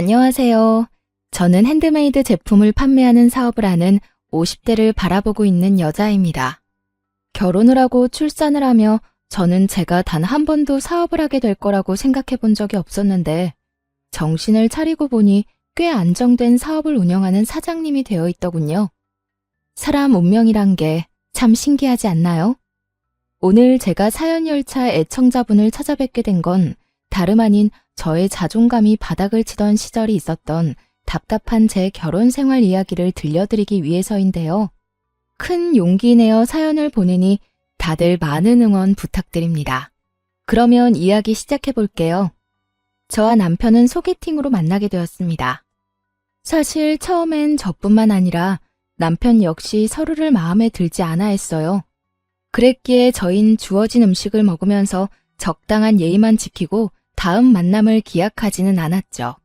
안녕하세요. 저는 핸드메이드 제품을 판매하는 사업을 하는 50대를 바라보고 있는 여자입니다. 결혼을 하고 출산을 하며 저는 제가 단 한 번도 사업을 하게 될 거라고 생각해 본 적이 없었는데 정신을 차리고 보니 꽤 안정된 사업을 운영하는 사장님이 되어 있더군요. 사람 운명이란 게 참 신기하지 않나요? 오늘 제가 사연열차 애청자분을 찾아뵙게 된 건 다름 아닌 저의 자존감이 바닥을 치던 시절이 있었던 답답한 제 결혼 생활 이야기를 들려드리기 위해서인데요. 큰 용기 내어 사연을 보내니 다들 많은 응원 부탁드립니다. 그러면 이야기 시작해 볼게요. 저와 남편은 소개팅으로 만나게 되었습니다. 사실 처음엔 저뿐만 아니라 남편 역시 서로를 마음에 들지 않아 했어요. 그랬기에 저흰 주어진 음식을 먹으면서 적당한 예의만 지키고 다음 만남을 기약하지는 않았죠.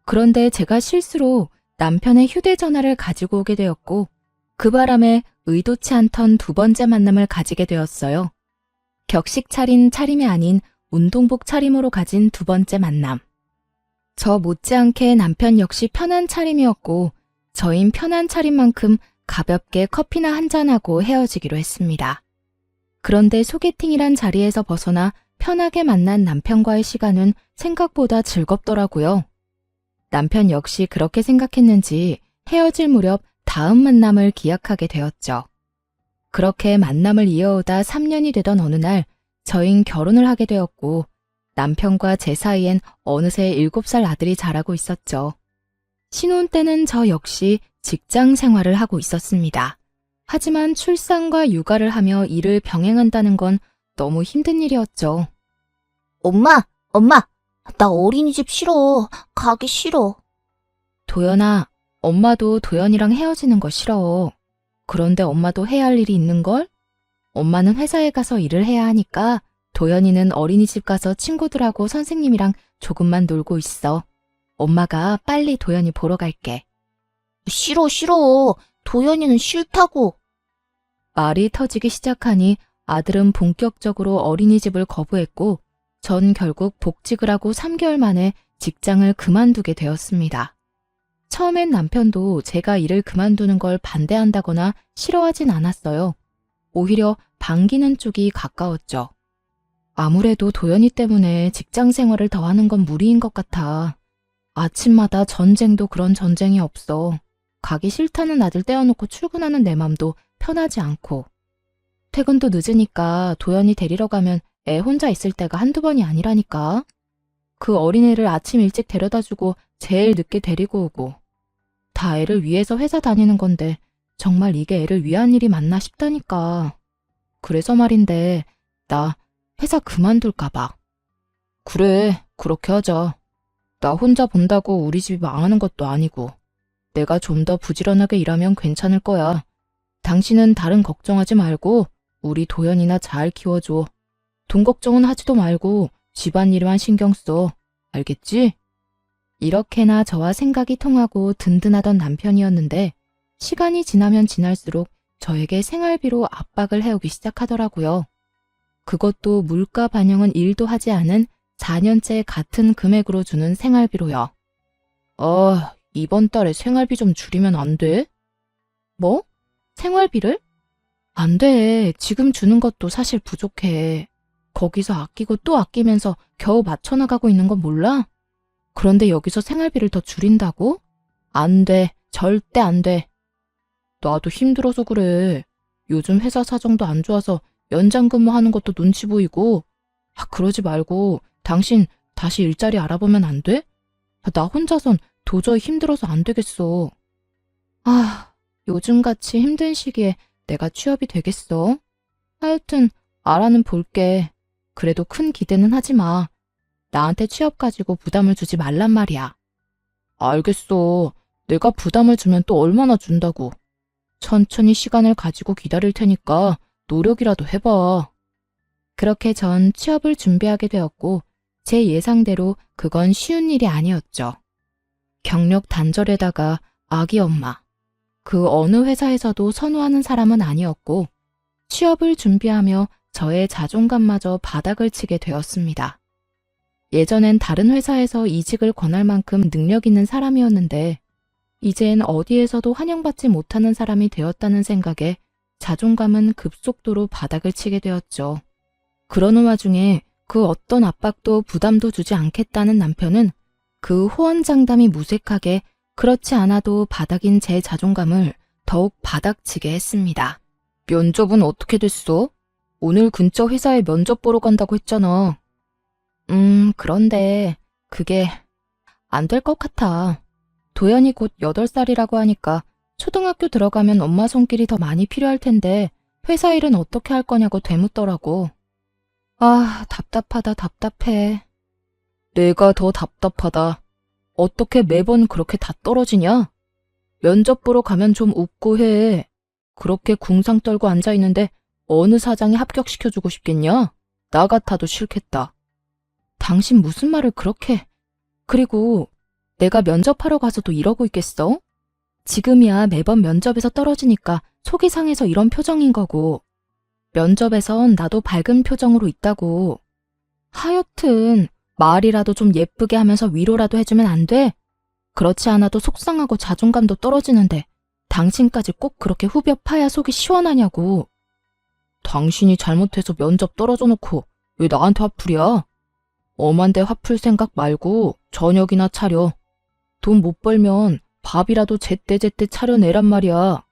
그런데 제가 실수로 남편의 휴대전화를 가지고 오게 되었고 그 바람에 의도치 않던 두 번째 만남을 가지게 되었어요. 격식 차린 차림이 아닌 운동복 차림으로 가진 두 번째 만남. 저 못지않게 남편 역시 편한 차림이었고 저흰 편한 차림만큼 가볍게 커피나 한잔하고 헤어지기로 했습니다. 그런데 소개팅이란 자리에서 벗어나 편하게 만난 남편과의 시간은 생각보다 즐겁더라고요. 남편 역시 그렇게 생각했는지 헤어질 무렵 다음 만남을 기약하게 되었죠. 그렇게 만남을 이어오다 3년이 되던 어느 날 저흰 결혼을 하게 되었고 남편과 제 사이엔 어느새 7살 아들이 자라고 있었죠. 신혼 때는 저 역시 직장 생활을 하고 있었습니다. 하지만 출산과 육아를 하며 일을 병행한다는 건 너무 힘든 일이었죠. 엄마, 나 어린이집 싫어. 가기 싫어. 도연아, 엄마도 도연이랑 헤어지는 거 싫어. 그런데 엄마도 해야 할 일이 있는걸? 엄마는 회사에 가서 일을 해야 하니까 도연이는 어린이집 가서 친구들하고 선생님이랑 조금만 놀고 있어. 엄마가 빨리 도연이 보러 갈게. 싫어. 도연이는 싫다고. 말이 터지기 시작하니 아들은 본격적으로 어린이집을 거부했고 전 결국 복직을 하고 3개월 만에 직장을 그만두게 되었습니다. 처음엔 남편도 제가 일을 그만두는 걸 반대한다거나 싫어하진 않았어요. 오히려 반기는 쪽이 가까웠죠. 아무래도 도연이 때문에 직장 생활을 더 하는 건 무리인 것 같아. 아침마다 전쟁도 그런 전쟁이 없어. 가기 싫다는 아들 떼어놓고 출근하는 내 맘도 편하지 않고. 퇴근도 늦으니까 도연이 데리러 가면 애 혼자 있을 때가 한두 번이 아니라니까. 그 어린애를 아침 일찍 데려다주고 제일 늦게 데리고 오고. 다 애를 위해서 회사 다니는 건데 정말 이게 애를 위한 일이 맞나 싶다니까. 그래서 말인데 나 회사 그만둘까 봐. 그래, 그렇게 하자. 나 혼자 본다고 우리 집이 망하는 것도 아니고 내가 좀 더 부지런하게 일하면 괜찮을 거야. 당신은 다른 걱정하지 말고 우리 도연이나 잘 키워줘. 돈 걱정은 하지도 말고 집안일만 신경 써. 알겠지? 이렇게나 저와 생각이 통하고 든든하던 남편이었는데 시간이 지나면 지날수록 저에게 생활비로 압박을 해오기 시작하더라고요. 그것도 물가 반영은 1도 하지 않은 4년째 같은 금액으로 주는 생활비로요. 이번 달에 생활비 좀 줄이면 안 돼? 뭐? 생활비를? 안 돼. 지금 주는 것도 사실 부족해. 거기서 아끼고 또 아끼면서 겨우 맞춰나가고 있는 건 몰라? 그런데 여기서 생활비를 더 줄인다고? 안 돼. 절대 안 돼. 나도 힘들어서 그래. 요즘 회사 사정도 안 좋아서 연장 근무하는 것도 눈치 보이고. 그러지 말고 당신 다시 일자리 알아보면 안 돼? 나 혼자선 도저히 힘들어서 안 되겠어. 요즘같이 힘든 시기에 내가 취업이 되겠어? 하여튼 알아는 볼게. 그래도 큰 기대는 하지 마. 나한테 취업 가지고 부담을 주지 말란 말이야. 알겠어. 내가 부담을 주면 또 얼마나 준다고. 천천히 시간을 가지고 기다릴 테니까 노력이라도 해봐. 그렇게 전 취업을 준비하게 되었고 제 예상대로 그건 쉬운 일이 아니었죠. 경력 단절에다가 아기 엄마. 그 어느 회사에서도 선호하는 사람은 아니었고 취업을 준비하며 저의 자존감마저 바닥을 치게 되었습니다. 예전엔 다른 회사에서 이직을 권할 만큼 능력 있는 사람이었는데 이젠 어디에서도 환영받지 못하는 사람이 되었다는 생각에 자존감은 급속도로 바닥을 치게 되었죠. 그러는 와중에 그 어떤 압박도 부담도 주지 않겠다는 남편은 그 호언장담이 무색하게 그렇지 않아도 바닥인 제 자존감을 더욱 바닥치게 했습니다. 면접은 어떻게 됐어? 오늘 근처 회사에 면접 보러 간다고 했잖아. 그런데 그게 안 될 것 같아. 도연이 곧 8살이라고 하니까 초등학교 들어가면 엄마 손길이 더 많이 필요할 텐데 회사 일은 어떻게 할 거냐고 되묻더라고. 아, 답답하다, 답답해. 내가 더 답답하다. 어떻게 매번 그렇게 다 떨어지냐? 면접 보러 가면 좀 웃고 해. 그렇게 궁상 떨고 앉아있는데 어느 사장이 합격시켜주고 싶겠냐? 나 같아도 싫겠다. 당신 무슨 말을 그렇게... 그리고 내가 면접하러 가서도 이러고 있겠어? 지금이야 매번 면접에서 떨어지니까 속이 상해서 이런 표정인 거고 면접에선 나도 밝은 표정으로 있다고. 하여튼 말이라도 좀 예쁘게 하면서 위로라도 해주면 안 돼? 그렇지 않아도 속상하고 자존감도 떨어지는데 당신까지 꼭 그렇게 후벼 파야 속이 시원하냐고. 당신이 잘못해서 면접 떨어져 놓고 왜 나한테 화풀이야? 엄한데 화풀 생각 말고 저녁이나 차려. 돈 못 벌면 밥이라도 제때제때 차려내란 말이야.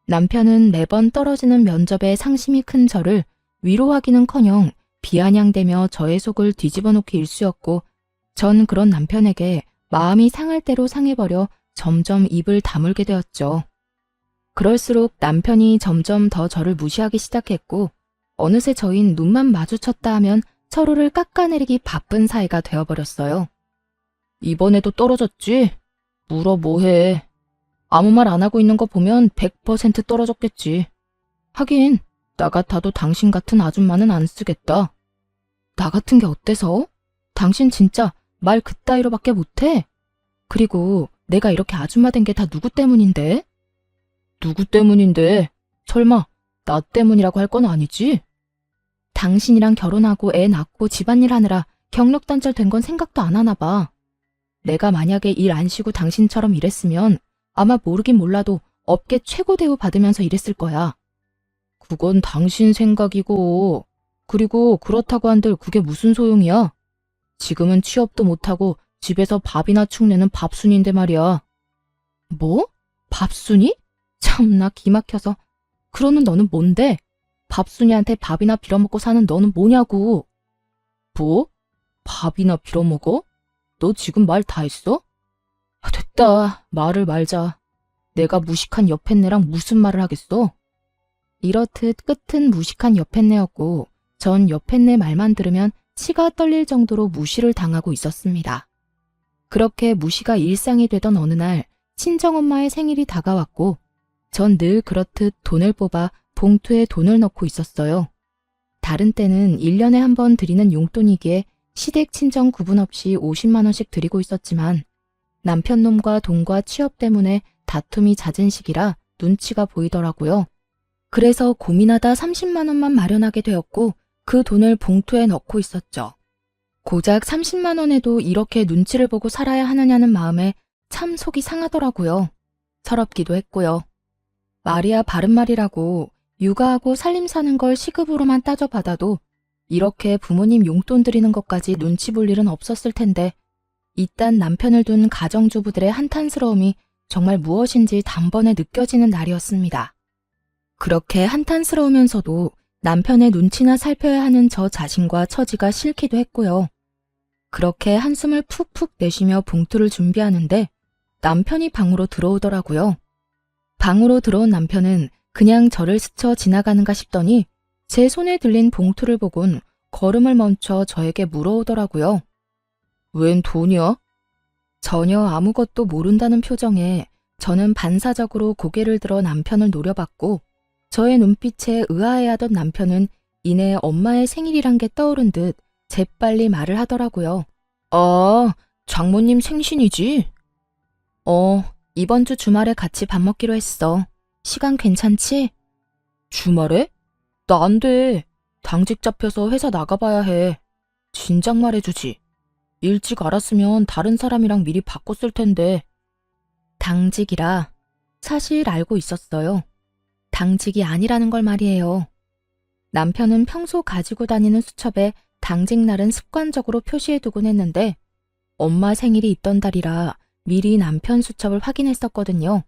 남편은 매번 떨어지는 면접에 상심이 큰 저를 위로하기는커녕 비아냥대며 저의 속을 뒤집어 놓기 일쑤였고 전 그런 남편에게 마음이 상할 대로 상해버려 점점 입을 다물게 되었죠. 그럴수록 남편이 점점 더 저를 무시하기 시작했고 어느새 저흰 눈만 마주쳤다 하면 서로를 깎아내리기 바쁜 사이가 되어버렸어요. 이번에도 떨어졌지? 물어 뭐해. 아무 말 안 하고 있는 거 보면 100% 떨어졌겠지. 하긴 나 같아도 당신 같은 아줌마는 안 쓰겠다. 나 같은 게 어때서? 당신 진짜 말 그따위로밖에 못해? 그리고 내가 이렇게 아줌마 된 게 다 누구 때문인데? 누구 때문인데? 설마 나 때문이라고 할 건 아니지? 당신이랑 결혼하고 애 낳고 집안일 하느라 경력 단절된 건 생각도 안 하나 봐. 내가 만약에 일 안 쉬고 당신처럼 일했으면 아마 모르긴 몰라도 업계 최고 대우 받으면서 일했을 거야. 그건 당신 생각이고, 그리고 그렇다고 한들 그게 무슨 소용이야? 지금은 취업도 못하고 집에서 밥이나 축내는 밥순인데 말이야. 뭐? 밥순이? 참나 기막혀서. 그러는 너는 뭔데? 밥순이한테 밥이나 빌어먹고 사는 너는 뭐냐고. 뭐? 밥이나 빌어먹어? 너 지금 말 다 했어? 됐다. 말을 말자. 내가 무식한 여팻네랑 무슨 말을 하겠어? 이렇듯 끝은 무식한 여팻네였고 전 여팻네 말만 들으면 치가 떨릴 정도로 무시를 당하고 있었습니다. 그렇게 무시가 일상이 되던 어느 날 친정엄마의 생일이 다가왔고 전 늘 그렇듯 돈을 뽑아 봉투에 돈을 넣고 있었어요. 다른 때는 1년에 한 번 드리는 용돈이기에 시댁 친정 구분 없이 50만 원씩 드리고 있었지만 남편 놈과 돈과 취업 때문에 다툼이 잦은 시기라 눈치가 보이더라고요. 그래서 고민하다 30만 원만 마련하게 되었고 그 돈을 봉투에 넣고 있었죠. 고작 30만 원에도 이렇게 눈치를 보고 살아야 하느냐는 마음에 참 속이 상하더라고요. 서럽기도 했고요. 말이야 바른 말이라고 육아하고 살림 사는 걸 시급으로만 따져받아도 이렇게 부모님 용돈 드리는 것까지 눈치 볼 일은 없었을 텐데 이딴 남편을 둔 가정주부들의 한탄스러움이 정말 무엇인지 단번에 느껴지는 날이었습니다. 그렇게 한탄스러우면서도 남편의 눈치나 살펴야 하는 저 자신과 처지가 싫기도 했고요. 그렇게 한숨을 푹푹 내쉬며 봉투를 준비하는데 남편이 방으로 들어오더라고요. 방으로 들어온 남편은 그냥 저를 스쳐 지나가는가 싶더니 제 손에 들린 봉투를 보곤 걸음을 멈춰 저에게 물어오더라고요. 웬 돈이야? 전혀 아무것도 모른다는 표정에 저는 반사적으로 고개를 들어 남편을 노려봤고 저의 눈빛에 의아해하던 남편은 이내 엄마의 생일이란 게 떠오른 듯 재빨리 말을 하더라고요. 아, 장모님 생신이지? 이번 주 주말에 같이 밥 먹기로 했어. 시간 괜찮지? 주말에? 나 안 돼. 당직 잡혀서 회사 나가봐야 해. 진작 말해주지. 일찍 알았으면 다른 사람이랑 미리 바꿨을 텐데. 당직이라 사실 알고 있었어요. 당직이 아니라는 걸 말이에요. 남편은 평소 가지고 다니는 수첩에 당직 날은 습관적으로 표시해두곤 했는데 엄마 생일이 있던 달이라 미리 남편 수첩을 확인했었거든요.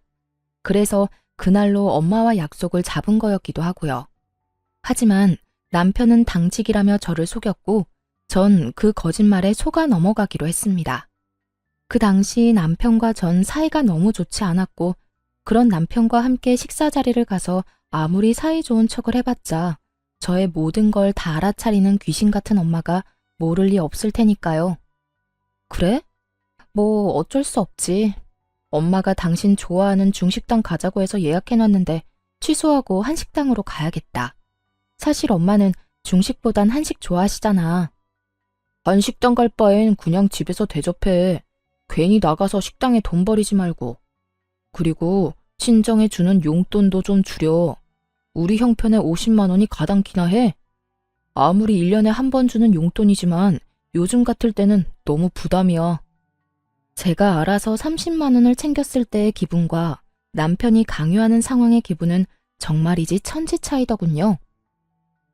그래서 그날로 엄마와 약속을 잡은 거였기도 하고요. 하지만 남편은 당직이라며 저를 속였고 전 그 거짓말에 속아 넘어가기로 했습니다. 그 당시 남편과 전 사이가 너무 좋지 않았고 그런 남편과 함께 식사 자리를 가서 아무리 사이 좋은 척을 해봤자 저의 모든 걸 다 알아차리는 귀신 같은 엄마가 모를 리 없을 테니까요. 그래? 뭐 어쩔 수 없지. 엄마가 당신 좋아하는 중식당 가자고 해서 예약해놨는데 취소하고 한식당으로 가야겠다. 사실 엄마는 중식보단 한식 좋아하시잖아. 한식당 갈 바엔 그냥 집에서 대접해. 괜히 나가서 식당에 돈 버리지 말고. 그리고 친정에 주는 용돈도 좀 줄여. 우리 형편에 50만 원이 가당키나 해. 아무리 1년에 한 번 주는 용돈이지만 요즘 같을 때는 너무 부담이야. 제가 알아서 30만 원을 챙겼을 때의 기분과 남편이 강요하는 상황의 기분은 정말이지 천지 차이더군요.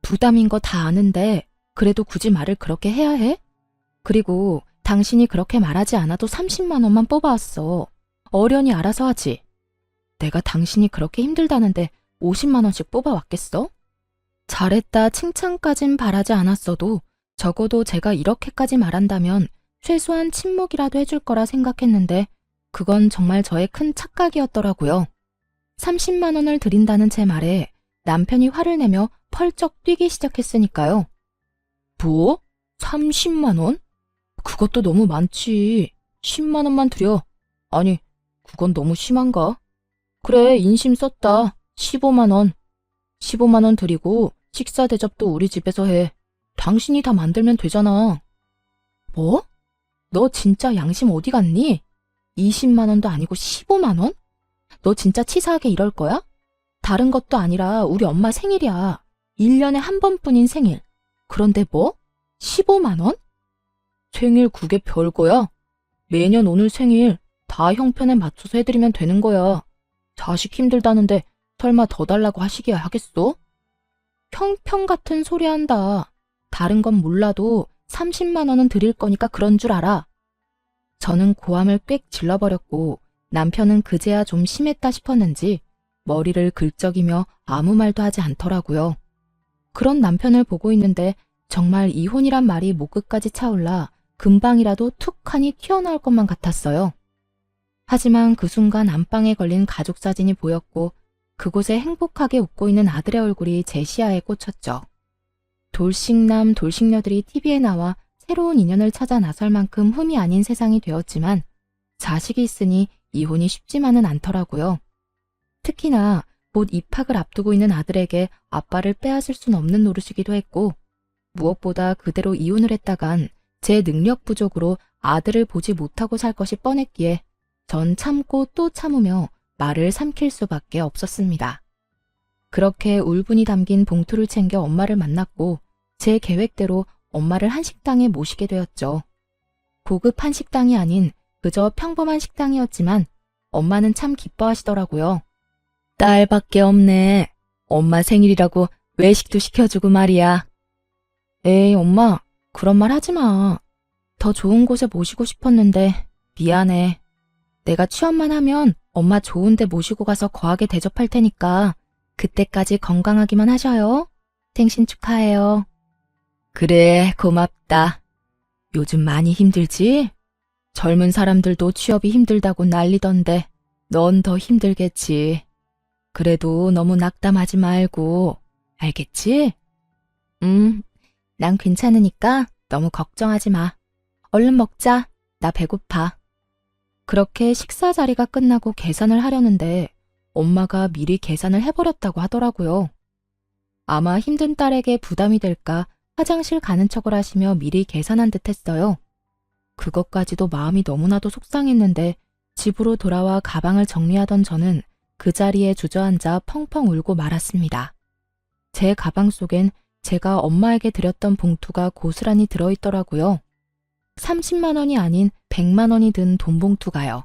부담인 거 다 아는데 그래도 굳이 말을 그렇게 해야 해? 그리고 당신이 그렇게 말하지 않아도 30만 원만 뽑아왔어. 어련히 알아서 하지. 내가 당신이 그렇게 힘들다는데 50만 원씩 뽑아왔겠어? 잘했다 칭찬까진 바라지 않았어도 적어도 제가 이렇게까지 말한다면 최소한 침묵이라도 해줄 거라 생각했는데 그건 정말 저의 큰 착각이었더라고요. 30만 원을 드린다는 제 말에 남편이 화를 내며 펄쩍 뛰기 시작했으니까요. 뭐? 30만 원? 그것도 너무 많지. 10만 원만 드려. 아니, 그건 너무 심한가? 그래, 인심 썼다. 15만 원. 15만 원 드리고 식사 대접도 우리 집에서 해. 당신이 다 만들면 되잖아. 뭐? 너 진짜 양심 어디 갔니? 20만 원도 아니고 15만 원? 너 진짜 치사하게 이럴 거야? 다른 것도 아니라 우리 엄마 생일이야. 1년에 한 번뿐인 생일. 그런데 뭐? 15만 원? 생일 그게 별거야? 매년 오늘 생일 다 형편에 맞춰서 해드리면 되는 거야. 자식 힘들다는데 설마 더 달라고 하시기야 하겠어? 형편 같은 소리 한다. 다른 건 몰라도 30만 원은 드릴 거니까 그런 줄 알아. 저는 고함을 꽥 질러버렸고 남편은 그제야 좀 심했다 싶었는지 머리를 긁적이며 아무 말도 하지 않더라고요. 그런 남편을 보고 있는데 정말 이혼이란 말이 목 끝까지 차올라 금방이라도 툭하니 튀어나올 것만 같았어요. 하지만 그 순간 안방에 걸린 가족 사진이 보였고 그곳에 행복하게 웃고 있는 아들의 얼굴이 제 시야에 꽂혔죠. 돌싱남 돌싱녀들이 TV에 나와 새로운 인연을 찾아 나설 만큼 흠이 아닌 세상이 되었지만 자식이 있으니 이혼이 쉽지만은 않더라고요. 특히나 곧 입학을 앞두고 있는 아들에게 아빠를 빼앗을 순 없는 노릇이기도 했고 무엇보다 그대로 이혼을 했다간 제 능력 부족으로 아들을 보지 못하고 살 것이 뻔했기에 전 참고 또 참으며 말을 삼킬 수밖에 없었습니다. 그렇게 울분이 담긴 봉투를 챙겨 엄마를 만났고 제 계획대로 엄마를 한식당에 모시게 되었죠. 고급 한식당이 아닌 그저 평범한 식당이었지만 엄마는 참 기뻐하시더라고요. 딸밖에 없네. 엄마 생일이라고 외식도 시켜주고 말이야. 에이 엄마 그런 말 하지 마. 더 좋은 곳에 모시고 싶었는데 미안해. 내가 취업만 하면 엄마 좋은 데 모시고 가서 거하게 대접할 테니까 그때까지 건강하기만 하셔요. 생신 축하해요. 그래 고맙다. 요즘 많이 힘들지? 젊은 사람들도 취업이 힘들다고 난리던데 넌 더 힘들겠지. 그래도 너무 낙담하지 말고 알겠지? 난 괜찮으니까 너무 걱정하지 마. 얼른 먹자. 나 배고파. 그렇게 식사 자리가 끝나고 계산을 하려는데 엄마가 미리 계산을 해버렸다고 하더라고요. 아마 힘든 딸에게 부담이 될까 화장실 가는 척을 하시며 미리 계산한 듯 했어요. 그것까지도 마음이 너무나도 속상했는데 집으로 돌아와 가방을 정리하던 저는 그 자리에 주저앉아 펑펑 울고 말았습니다. 제 가방 속엔 제가 엄마에게 드렸던 봉투가 고스란히 들어있더라고요. 30만 원이 아닌 100만 원이 든 돈 봉투가요.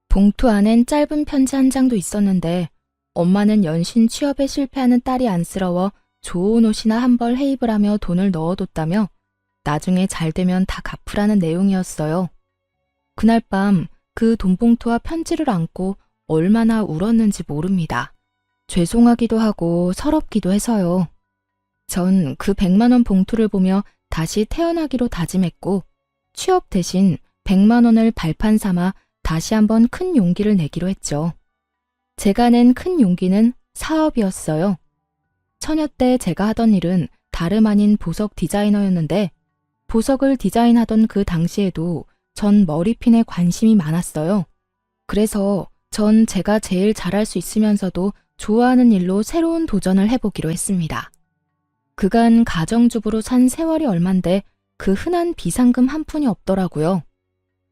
봉투 안엔 짧은 편지 한 장도 있었는데 엄마는 연신 취업에 실패하는 딸이 안쓰러워 좋은 옷이나 한 벌 해입을 하며 돈을 넣어뒀다며 나중에 잘 되면 다 갚으라는 내용이었어요. 그날 밤 그 돈 봉투와 편지를 안고 얼마나 울었는지 모릅니다. 죄송하기도 하고 서럽기도 해서요. 전 그 100만 원 봉투를 보며 다시 태어나기로 다짐했고 취업 대신 100만 원을 발판 삼아 다시 한번 큰 용기를 내기로 했죠. 제가 낸 큰 용기는 사업이었어요. 처녀 때 제가 하던 일은 다름 아닌 보석 디자이너였는데 보석을 디자인하던 그 당시에도 전 머리핀에 관심이 많았어요. 그래서 전 제가 제일 잘할 수 있으면서도 좋아하는 일로 새로운 도전을 해보기로 했습니다. 그간 가정주부로 산 세월이 얼만데 그 흔한 비상금 한 푼이 없더라고요.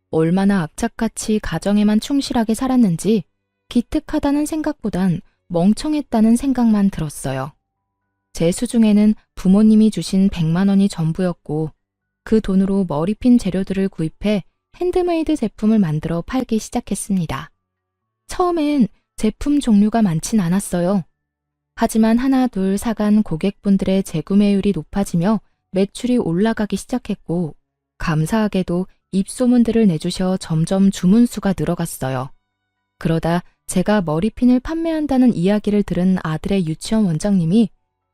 얼마나 악착같이 가정에만 충실하게 살았는지 기특하다는 생각보단 멍청했다는 생각만 들었어요. 제 수중에는 부모님이 주신 100만 원이 전부였고 그 돈으로 머리핀 재료들을 구입해 핸드메이드 제품을 만들어 팔기 시작했습니다. 처음엔 제품 종류가 많진 않았어요. 하지만 하나 둘 사간 고객분들의 재구매율이 높아지며 매출이 올라가기 시작했고 감사하게도 입소문들을 내주셔 점점 주문수가 늘어갔어요. 그러다 제가 머리핀을 판매한다는 이야기를 들은 아들의 유치원 원장님이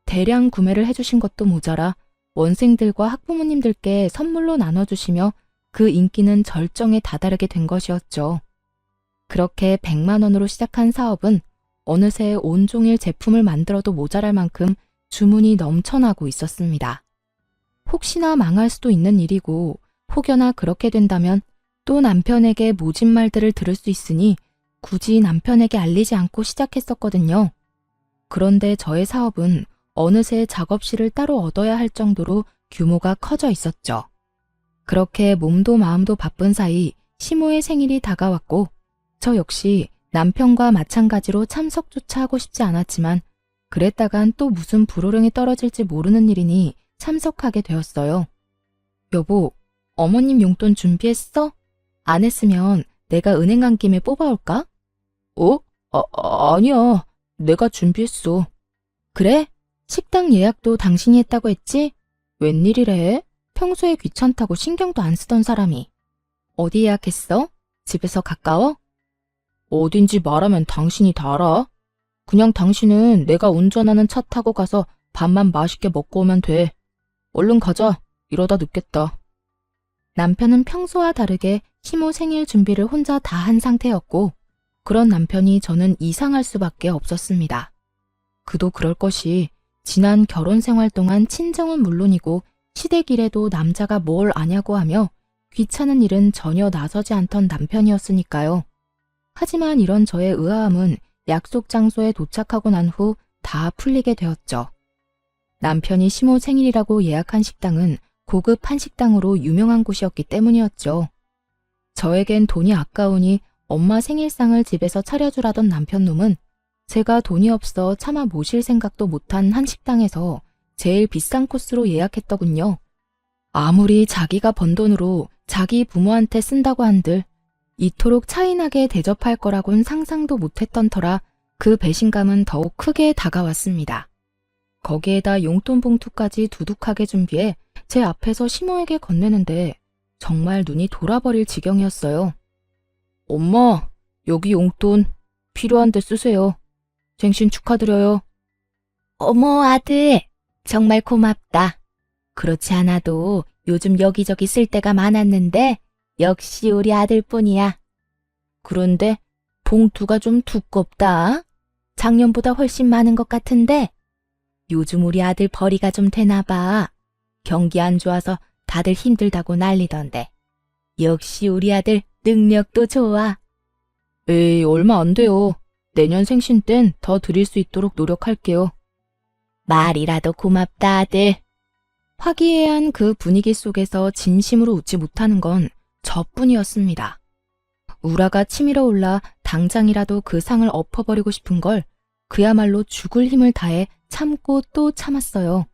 대량 구매를 해주신 것도 모자라 원생들과 학부모님들께 선물로 나눠주시며 그 인기는 절정에 다다르게 된 것이었죠. 그렇게 100만 원으로 시작한 사업은 어느새 온종일 제품을 만들어도 모자랄 만큼 주문이 넘쳐나고 있었습니다. 혹시나 망할 수도 있는 일이고 혹여나 그렇게 된다면 또 남편에게 모진 말들을 들을 수 있으니 굳이 남편에게 알리지 않고 시작했었거든요. 그런데 저의 사업은 어느새 작업실을 따로 얻어야 할 정도로 규모가 커져 있었죠. 그렇게 몸도 마음도 바쁜 사이 시모의 생일이 다가왔고 저 역시 남편과 마찬가지로 참석조차 하고 싶지 않았지만 그랬다간 또 무슨 불호령이 떨어질지 모르는 일이니 참석하게 되었어요. 여보, 어머님 용돈 준비했어? 안 했으면 내가 은행 간 김에 뽑아올까? 아니야. 내가 준비했어. 그래? 식당 예약도 당신이 했다고 했지? 웬일이래? 평소에 귀찮다고 신경도 안 쓰던 사람이. 어디 예약했어? 집에서 가까워? 어딘지 말하면 당신이 다 알아. 그냥 당신은 내가 운전하는 차 타고 가서 밥만 맛있게 먹고 오면 돼. 얼른 가자. 이러다 늦겠다. 남편은 평소와 다르게 시모 생일 준비를 혼자 다 한 상태였고 그런 남편이 저는 이상할 수밖에 없었습니다. 그도 그럴 것이 지난 결혼 생활 동안 친정은 물론이고 시댁 일에도 남자가 뭘 아냐고 하며 귀찮은 일은 전혀 나서지 않던 남편이었으니까요. 하지만 이런 저의 의아함은 약속 장소에 도착하고 난 후 다 풀리게 되었죠. 남편이 시모 생일이라고 예약한 식당은 고급 한식당으로 유명한 곳이었기 때문이었죠. 저에겐 돈이 아까우니 엄마 생일상을 집에서 차려주라던 남편놈은 제가 돈이 없어 차마 모실 생각도 못한 한식당에서 제일 비싼 코스로 예약했더군요. 아무리 자기가 번 돈으로 자기 부모한테 쓴다고 한들 이토록 차이나게 대접할 거라곤 상상도 못했던 터라 그 배신감은 더욱 크게 다가왔습니다. 거기에다 용돈 봉투까지 두둑하게 준비해 제 앞에서 시모에게 건네는데 정말 눈이 돌아버릴 지경이었어요. 엄마, 여기 용돈 필요한데 쓰세요. 생신 축하드려요. 어머, 아들. 정말 고맙다. 그렇지 않아도 요즘 여기저기 쓸 데가 많았는데 역시 우리 아들뿐이야. 그런데 봉투가 좀 두껍다. 작년보다 훨씬 많은 것 같은데 요즘 우리 아들 벌이가 좀 되나 봐. 경기 안 좋아서 다들 힘들다고 난리던데. 역시 우리 아들 능력도 좋아. 에이, 얼마 안 돼요. 내년 생신 땐 더 드릴 수 있도록 노력할게요. 말이라도 고맙다, 아들. 화기애애한 그 분위기 속에서 진심으로 웃지 못하는 건 저뿐이었습니다. 우라가 치밀어 올라 당장이라도 그 상을 엎어버리고 싶은 걸 그야말로 죽을 힘을 다해 참고 또 참았어요.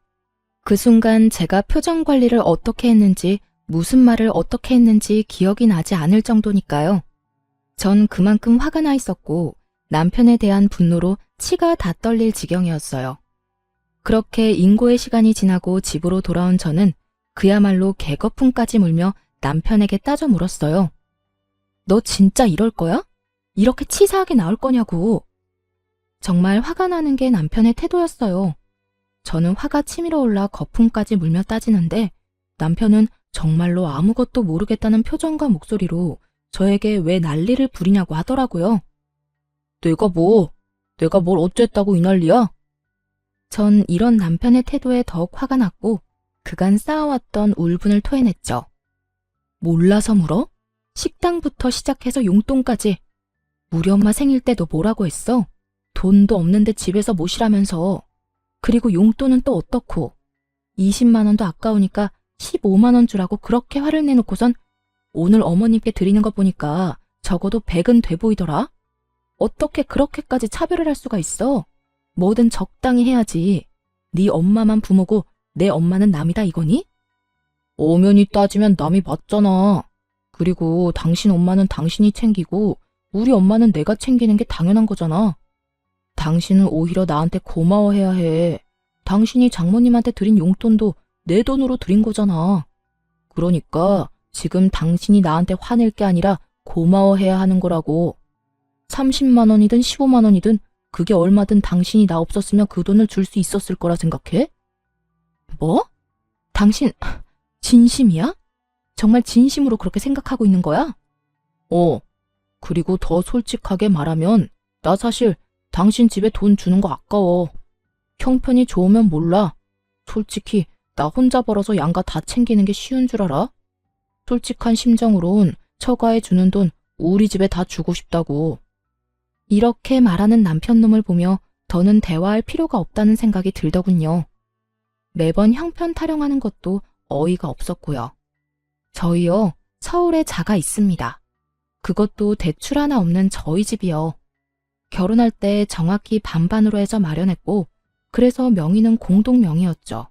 그 순간 제가 표정 관리를 어떻게 했는지 무슨 말을 어떻게 했는지 기억이 나지 않을 정도니까요. 전 그만큼 화가 나 있었고 남편에 대한 분노로 치가 다 떨릴 지경이었어요. 그렇게 인고의 시간이 지나고 집으로 돌아온 저는 그야말로 개거품까지 물며 남편에게 따져 물었어요. 너 진짜 이럴 거야? 이렇게 치사하게 나올 거냐고. 정말 화가 나는 게 남편의 태도였어요. 저는 화가 치밀어 올라 거품까지 물며 따지는데 남편은 정말로 아무것도 모르겠다는 표정과 목소리로 저에게 왜 난리를 부리냐고 하더라고요. 내가 뭘 어쨌다고 이 난리야? 전 이런 남편의 태도에 더욱 화가 났고 그간 쌓아왔던 울분을 토해냈죠. 몰라서 물어? 식당부터 시작해서 용돈까지. 우리 엄마 생일 때 너 뭐라고 했어? 돈도 없는데 집에서 모시라면서. 그리고 용돈은 또 어떻고. 20만 원도 아까우니까 15만 원 주라고 그렇게 화를 내놓고선 오늘 어머님께 드리는 거 보니까 적어도 100은 돼 보이더라. 어떻게 그렇게까지 차별을 할 수가 있어? 뭐든 적당히 해야지. 네 엄마만 부모고 내 엄마는 남이다 이거니? 엄연히 따지면 남이 맞잖아. 그리고 당신 엄마는 당신이 챙기고 우리 엄마는 내가 챙기는 게 당연한 거잖아. 당신은 오히려 나한테 고마워해야 해. 당신이 장모님한테 드린 용돈도 내 돈으로 드린 거잖아. 그러니까 지금 당신이 나한테 화낼 게 아니라 고마워해야 하는 거라고. 30만 원이든 15만 원이든 그게 얼마든 당신이 나 없었으면 그 돈을 줄 수 있었을 거라 생각해? 뭐? 당신 진심이야? 정말 진심으로 그렇게 생각하고 있는 거야? 그리고 더 솔직하게 말하면 나 사실 당신 집에 돈 주는 거 아까워. 형편이 좋으면 몰라. 솔직히 나 혼자 벌어서 양가 다 챙기는 게 쉬운 줄 알아? 솔직한 심정으론 처가에 주는 돈 우리 집에 다 주고 싶다고. 이렇게 말하는 남편놈을 보며 더는 대화할 필요가 없다는 생각이 들더군요. 매번 형편 타령하는 것도 어이가 없었고요. 저희요, 서울에 자가 있습니다. 그것도 대출 하나 없는 저희 집이요. 결혼할 때 정확히 반반으로 해서 마련했고, 그래서 명의는 공동 명의였죠.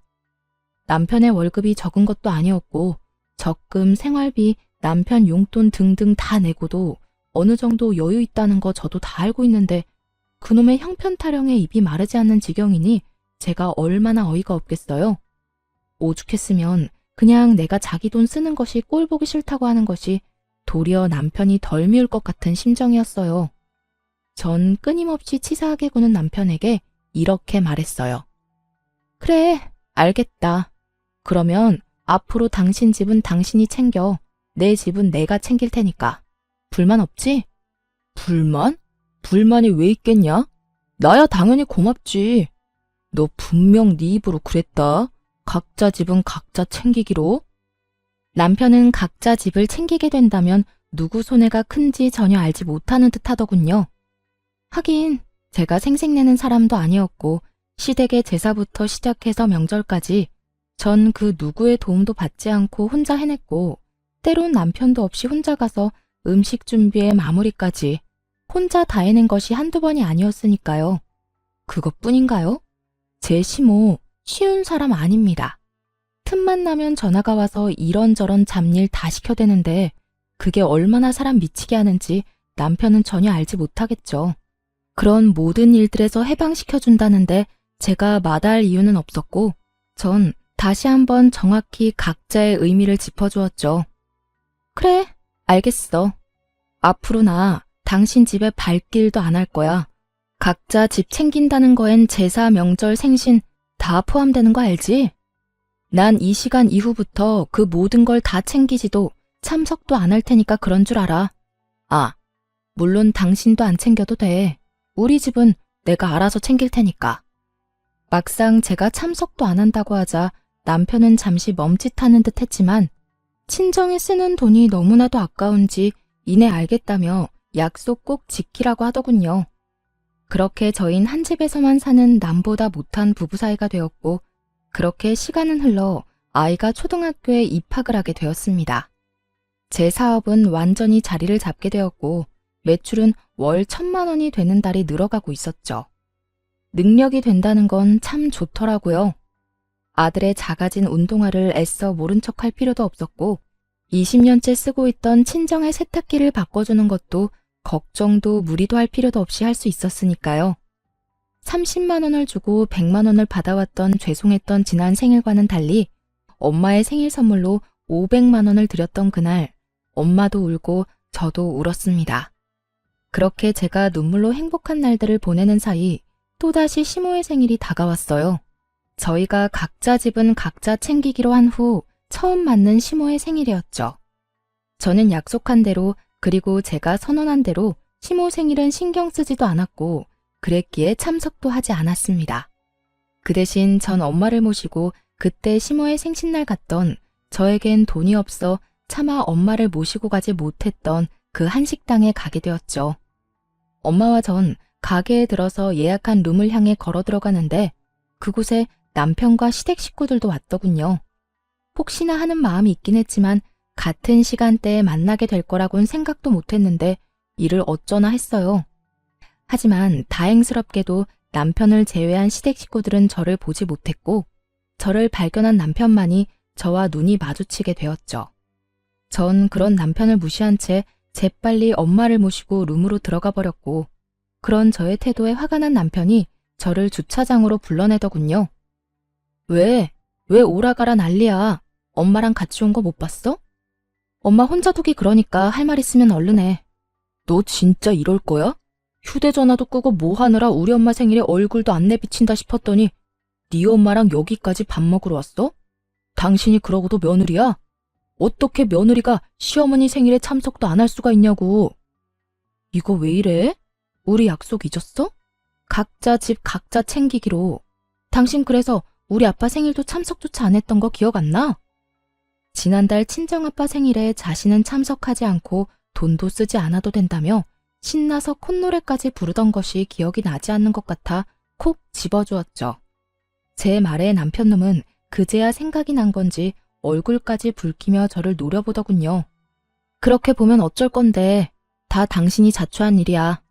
남편의 월급이 적은 것도 아니었고, 적금, 생활비, 남편 용돈 등등 다 내고도 어느 정도 여유 있다는 거 저도 다 알고 있는데 그놈의 형편 타령에 입이 마르지 않는 지경이니 제가 얼마나 어이가 없겠어요. 오죽했으면 그냥 내가 자기 돈 쓰는 것이 꼴 보기 싫다고 하는 것이 도리어 남편이 덜 미울 것 같은 심정이었어요. 전 끊임없이 치사하게 구는 남편에게 이렇게 말했어요. 그래, 알겠다. 그러면 앞으로 당신 집은 당신이 챙겨. 내 집은 내가 챙길 테니까. 불만 없지? 불만? 불만이 왜 있겠냐? 나야 당연히 고맙지. 너 분명 네 입으로 그랬다. 각자 집은 각자 챙기기로. 남편은 각자 집을 챙기게 된다면 누구 손해가 큰지 전혀 알지 못하는 듯 하더군요. 하긴 제가 생색내는 사람도 아니었고 시댁의 제사부터 시작해서 명절까지 전 그 누구의 도움도 받지 않고 혼자 해냈고 때론 남편도 없이 혼자 가서 음식 준비에 마무리까지 혼자 다 해낸 것이 한두 번이 아니었으니까요. 그것뿐인가요? 제 시모 쉬운 사람 아닙니다. 틈만 나면 전화가 와서 이런저런 잡일 다 시켜대는데 그게 얼마나 사람 미치게 하는지 남편은 전혀 알지 못하겠죠. 그런 모든 일들에서 해방시켜준다는데 제가 마다할 이유는 없었고 전 다시 한번 정확히 각자의 의미를 짚어주었죠. 그래, 알겠어. 앞으로 나 당신 집에 발길도 안 할 거야. 각자 집 챙긴다는 거엔 제사, 명절, 생신 다 포함되는 거 알지? 난 이 시간 이후부터 그 모든 걸 다 챙기지도 참석도 안 할 테니까 그런 줄 알아. 아, 물론 당신도 안 챙겨도 돼. 우리 집은 내가 알아서 챙길 테니까. 막상 제가 참석도 안 한다고 하자 남편은 잠시 멈칫하는 듯 했지만 친정에 쓰는 돈이 너무나도 아까운지 이내 알겠다며 약속 꼭 지키라고 하더군요. 그렇게 저흰 한 집에서만 사는 남보다 못한 부부 사이가 되었고 그렇게 시간은 흘러 아이가 초등학교에 입학을 하게 되었습니다. 제 사업은 완전히 자리를 잡게 되었고 매출은 월 1,000만 원이 되는 달이 늘어가고 있었죠. 능력이 된다는 건 참 좋더라고요. 아들의 작아진 운동화를 애써 모른 척할 필요도 없었고 20년째 쓰고 있던 친정의 세탁기를 바꿔주는 것도 걱정도 무리도 할 필요도 없이 할 수 있었으니까요. 30만 원을 주고 100만 원을 받아왔던 죄송했던 지난 생일과는 달리 엄마의 생일 선물로 500만 원을 드렸던 그날, 엄마도 울고 저도 울었습니다. 그렇게 제가 눈물로 행복한 날들을 보내는 사이 또다시 시모의 생일이 다가왔어요. 저희가 각자 집은 각자 챙기기로 한 후 처음 맞는 시모의 생일이었죠. 저는 약속한 대로 그리고 제가 선언한 대로 시모 생일은 신경 쓰지도 않았고 그랬기에 참석도 하지 않았습니다. 그 대신 전 엄마를 모시고 그때 시모의 생신날 갔던 저에겐 돈이 없어 차마 엄마를 모시고 가지 못했던 그 한식당에 가게 되었죠. 엄마와 전 가게에 들어서 예약한 룸을 향해 걸어 들어가는데 그곳에 남편과 시댁 식구들도 왔더군요. 혹시나 하는 마음이 있긴 했지만 같은 시간대에 만나게 될 거라고는 생각도 못했는데 이를 어쩌나 했어요. 하지만 다행스럽게도 남편을 제외한 시댁 식구들은 저를 보지 못했고 저를 발견한 남편만이 저와 눈이 마주치게 되었죠. 전 그런 남편을 무시한 채 재빨리 엄마를 모시고 룸으로 들어가 버렸고 그런 저의 태도에 화가 난 남편이 저를 주차장으로 불러내더군요. 왜 오라가라 난리야. 엄마랑 같이 온 거 못 봤어? 엄마 혼자 두기 그러니까 할 말 있으면 얼른 해. 너 진짜 이럴 거야? 휴대전화도 끄고 뭐 하느라 우리 엄마 생일에 얼굴도 안 내비친다 싶었더니 네 엄마랑 여기까지 밥 먹으러 왔어? 당신이 그러고도 며느리야? 어떻게 며느리가 시어머니 생일에 참석도 안 할 수가 있냐고. 이거 왜 이래? 우리 약속 잊었어? 각자 집 각자 챙기기로. 당신 그래서 우리 아빠 생일도 참석조차 안 했던 거 기억 안 나? 지난달 친정아빠 생일에 자신은 참석하지 않고 돈도 쓰지 않아도 된다며 신나서 콧노래까지 부르던 것이 기억이 나지 않는 것 같아 콕 집어주었죠. 제 말에 남편놈은 그제야 생각이 난 건지 얼굴까지 붉히며 저를 노려보더군요. 그렇게 보면 어쩔 건데 다 당신이 자초한 일이야.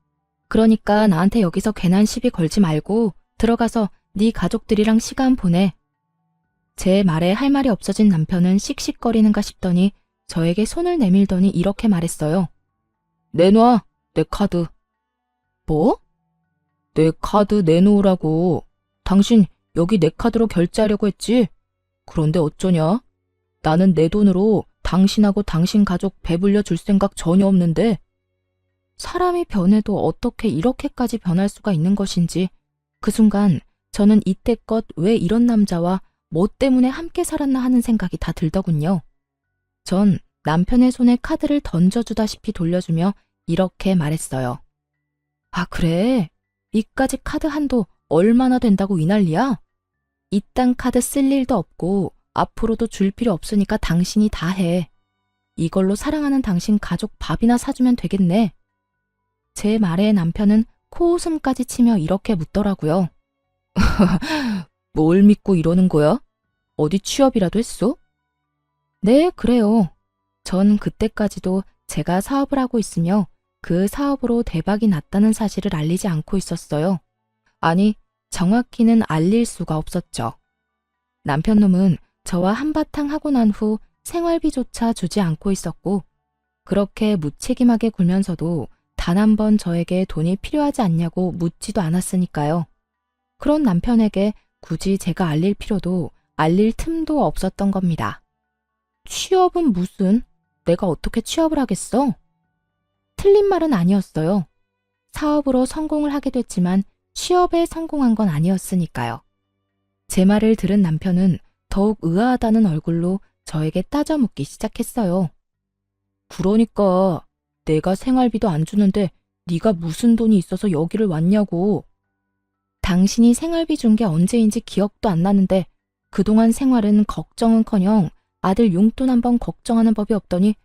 그러니까 나한테 여기서 괜한 시비 걸지 말고 들어가서 네 가족들이랑 시간 보내. 제 말에 할 말이 없어진 남편은 씩씩거리는가 싶더니 저에게 손을 내밀더니 이렇게 말했어요. 내놔, 내 카드. 뭐? 내 카드 내놓으라고. 당신 여기 내 카드로 결제하려고 했지? 그런데 어쩌냐? 나는 내 돈으로 당신하고 당신 가족 배불려 줄 생각 전혀 없는데. 사람이 변해도 어떻게 이렇게까지 변할 수가 있는 것인지 그 순간 저는 이때껏 왜 이런 남자와 뭐 때문에 함께 살았나 하는 생각이 다 들더군요. 전 남편의 손에 카드를 던져주다시피 돌려주며 이렇게 말했어요. 아 그래? 이까지 카드 한도 얼마나 된다고 이 난리야? 이딴 카드 쓸 일도 없고 앞으로도 줄 필요 없으니까 당신이 다 해. 이걸로 사랑하는 당신 가족 밥이나 사주면 되겠네. 제 말에 남편은 코웃음까지 치며 이렇게 묻더라고요. 뭘 믿고 이러는 거야? 어디 취업이라도 했어? 네, 그래요. 전 그때까지도 제가 사업을 하고 있으며 그 사업으로 대박이 났다는 사실을 알리지 않고 있었어요. 아니, 정확히는 알릴 수가 없었죠. 남편놈은 저와 한바탕 하고 난 후 생활비조차 주지 않고 있었고 그렇게 무책임하게 굴면서도 단 한 번 저에게 돈이 필요하지 않냐고 묻지도 않았으니까요. 그런 남편에게 굳이 제가 알릴 필요도 알릴 틈도 없었던 겁니다. 취업은 무슨? 내가 어떻게 취업을 하겠어? 틀린 말은 아니었어요. 사업으로 성공을 하게 됐지만 취업에 성공한 건 아니었으니까요. 제 말을 들은 남편은 더욱 의아하다는 얼굴로 저에게 따져 묻기 시작했어요. 그러니까 내가 생활비도 안 주는데 네가 무슨 돈이 있어서 여기를 왔냐고. 당신이 생활비 준 게 언제인지 기억도 안 나는데 그동안 생활은 걱정은커녕 아들 용돈 한 번 걱정하는 법이 없더니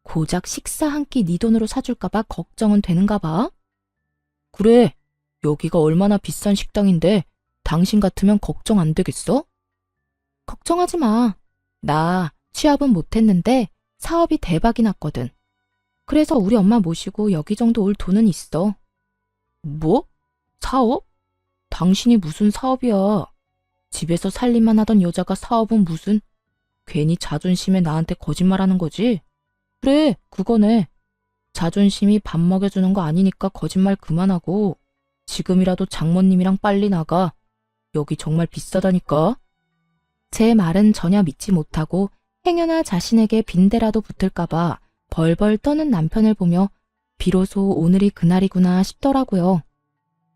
고작 식사 한 끼 네 돈으로 사줄까 봐 걱정은 되는가 봐. 그래, 여기가 얼마나 비싼 식당인데 당신 같으면 걱정 안 되겠어? 걱정하지 마. 나 취업은 못했는데 사업이 대박이 났거든. 그래서 우리 엄마 모시고 여기 정도 올 돈은 있어. 뭐? 사업? 당신이 무슨 사업이야? 집에서 살림만 하던 여자가 사업은 무슨? 괜히 자존심에 나한테 거짓말하는 거지? 그래, 그거네. 자존심이 밥 먹여주는 거 아니니까 거짓말 그만하고 지금이라도 장모님이랑 빨리 나가. 여기 정말 비싸다니까. 제 말은 전혀 믿지 못하고 행여나 자신에게 빈대라도 붙을까봐 벌벌 떠는 남편을 보며 비로소 오늘이 그날이구나 싶더라고요.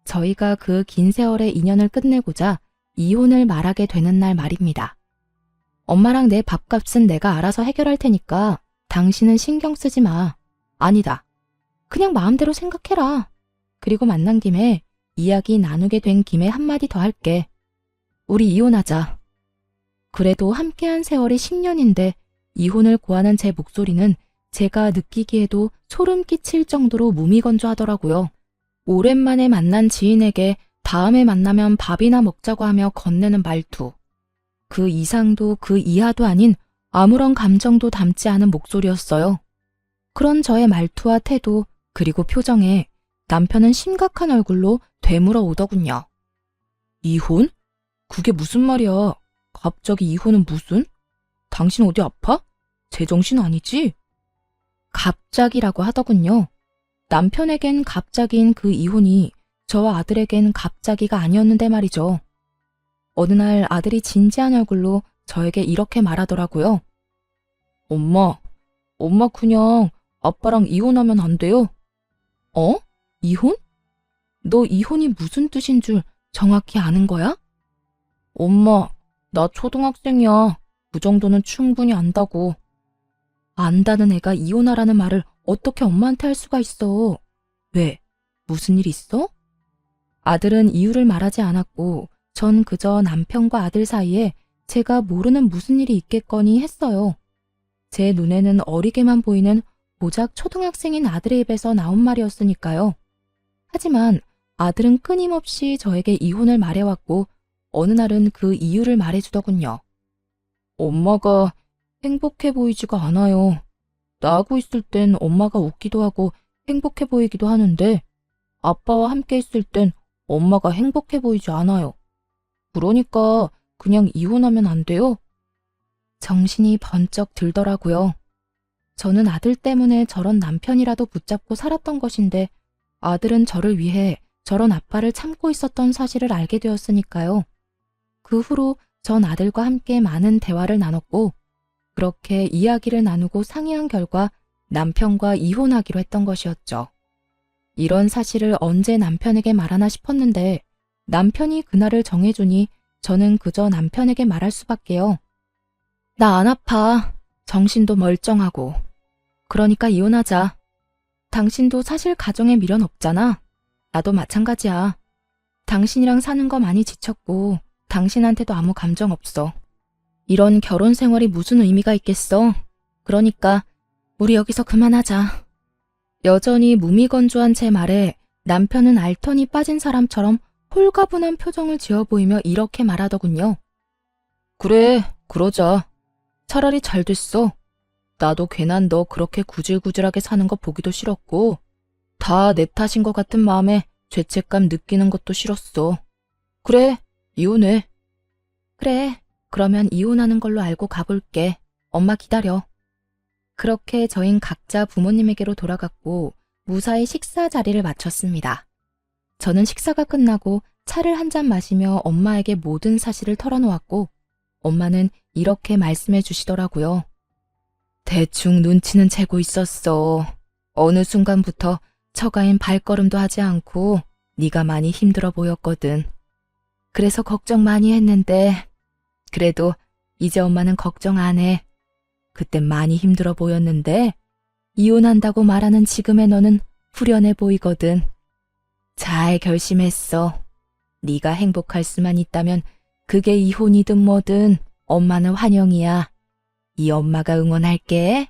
저희가 그 긴 세월의 인연을 끝내고자 이혼을 말하게 되는 날 말입니다. 엄마랑 내 밥값은 내가 알아서 해결할 테니까 당신은 신경 쓰지 마. 아니다. 그냥 마음대로 생각해라. 그리고 만난 김에 이야기 나누게 된 김에 한마디 더 할게. 우리 이혼하자. 그래도 함께한 세월이 10년인데 이혼을 고하는 제 목소리는 제가 느끼기에도 소름 끼칠 정도로 무미건조하더라고요. 오랜만에 만난 지인에게 다음에 만나면 밥이나 먹자고 하며 건네는 말투. 그 이상도 그 이하도 아닌 아무런 감정도 담지 않은 목소리였어요. 그런 저의 말투와 태도 그리고 표정에 남편은 심각한 얼굴로 되물어 오더군요. 이혼? 그게 무슨 말이야? 갑자기 이혼은 무슨? 당신 어디 아파? 제정신 아니지? 갑자기라고 하더군요. 남편에겐 갑자기인 그 이혼이 저와 아들에겐 갑자기가 아니었는데 말이죠. 어느 날 아들이 진지한 얼굴로 저에게 이렇게 말하더라고요. 엄마 그냥 아빠랑 이혼하면 안 돼요? 어? 이혼? 너 이혼이 무슨 뜻인 줄 정확히 아는 거야? 엄마, 나 초등학생이야. 그 정도는 충분히 안다고. 안다는 애가 이혼하라는 말을 어떻게 엄마한테 할 수가 있어? 왜? 무슨 일 있어? 아들은 이유를 말하지 않았고 전 그저 남편과 아들 사이에 제가 모르는 무슨 일이 있겠거니 했어요. 제 눈에는 어리게만 보이는 고작 초등학생인 아들의 입에서 나온 말이었으니까요. 하지만 아들은 끊임없이 저에게 이혼을 말해왔고 어느 날은 그 이유를 말해주더군요. 엄마가 행복해 보이지가 않아요. 나하고 있을 땐 엄마가 웃기도 하고 행복해 보이기도 하는데 아빠와 함께 있을 땐 엄마가 행복해 보이지 않아요. 그러니까 그냥 이혼하면 안 돼요? 정신이 번쩍 들더라고요. 저는 아들 때문에 저런 남편이라도 붙잡고 살았던 것인데 아들은 저를 위해 저런 아빠를 참고 있었던 사실을 알게 되었으니까요. 그 후로 전 아들과 함께 많은 대화를 나눴고 그렇게 이야기를 나누고 상의한 결과 남편과 이혼하기로 했던 것이었죠. 이런 사실을 언제 남편에게 말하나 싶었는데 남편이 그날을 정해주니 저는 그저 남편에게 말할 수밖에요. 나 안 아파. 정신도 멀쩡하고. 그러니까 이혼하자. 당신도 사실 가정에 미련 없잖아. 나도 마찬가지야. 당신이랑 사는 거 많이 지쳤고 당신한테도 아무 감정 없어. 이런 결혼 생활이 무슨 의미가 있겠어. 그러니까 우리 여기서 그만하자. 여전히 무미건조한 제 말에 남편은 알턴이 빠진 사람처럼 홀가분한 표정을 지어 보이며 이렇게 말하더군요. 그래, 그러자. 차라리 잘 됐어. 나도 괜한 너 그렇게 구질구질하게 사는 거 보기도 싫었고 다 내 탓인 것 같은 마음에 죄책감 느끼는 것도 싫었어. 그래, 이혼해. 그래, 그러면 이혼하는 걸로 알고 가볼게. 엄마 기다려. 그렇게 저흰 각자 부모님에게로 돌아갔고 무사히 식사 자리를 마쳤습니다. 저는 식사가 끝나고 차를 한 잔 마시며 엄마에게 모든 사실을 털어놓았고 엄마는 이렇게 말씀해 주시더라고요. 대충 눈치는 채고 있었어. 어느 순간부터 처가엔 발걸음도 하지 않고 네가 많이 힘들어 보였거든. 그래서 걱정 많이 했는데 그래도 이제 엄마는 걱정 안 해. 그땐 많이 힘들어 보였는데 이혼한다고 말하는 지금의 너는 후련해 보이거든. 잘 결심했어. 네가 행복할 수만 있다면 그게 이혼이든 뭐든 엄마는 환영이야. 이 엄마가 응원할게.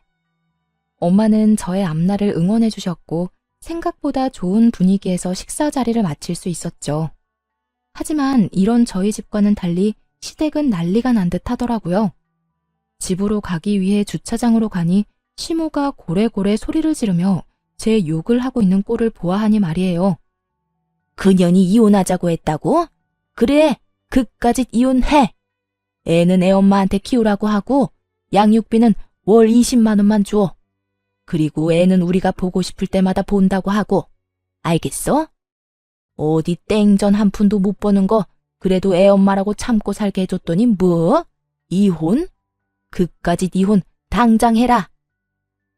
엄마는 저의 앞날을 응원해 주셨고 생각보다 좋은 분위기에서 식사 자리를 마칠 수 있었죠. 하지만 이런 저희 집과는 달리 시댁은 난리가 난 듯 하더라고요. 집으로 가기 위해 주차장으로 가니 시모가 고래고래 소리를 지르며 제 욕을 하고 있는 꼴을 보아하니 말이에요. 그년이 이혼하자고 했다고? 그래, 그까짓 이혼해. 애는 애 엄마한테 키우라고 하고 양육비는 월 20만 원만 줘. 그리고 애는 우리가 보고 싶을 때마다 본다고 하고. 알겠어? 어디 땡전 한 푼도 못 버는 거 그래도 애 엄마라고 참고 살게 해줬더니 뭐? 이혼? 그까짓 이혼 당장 해라.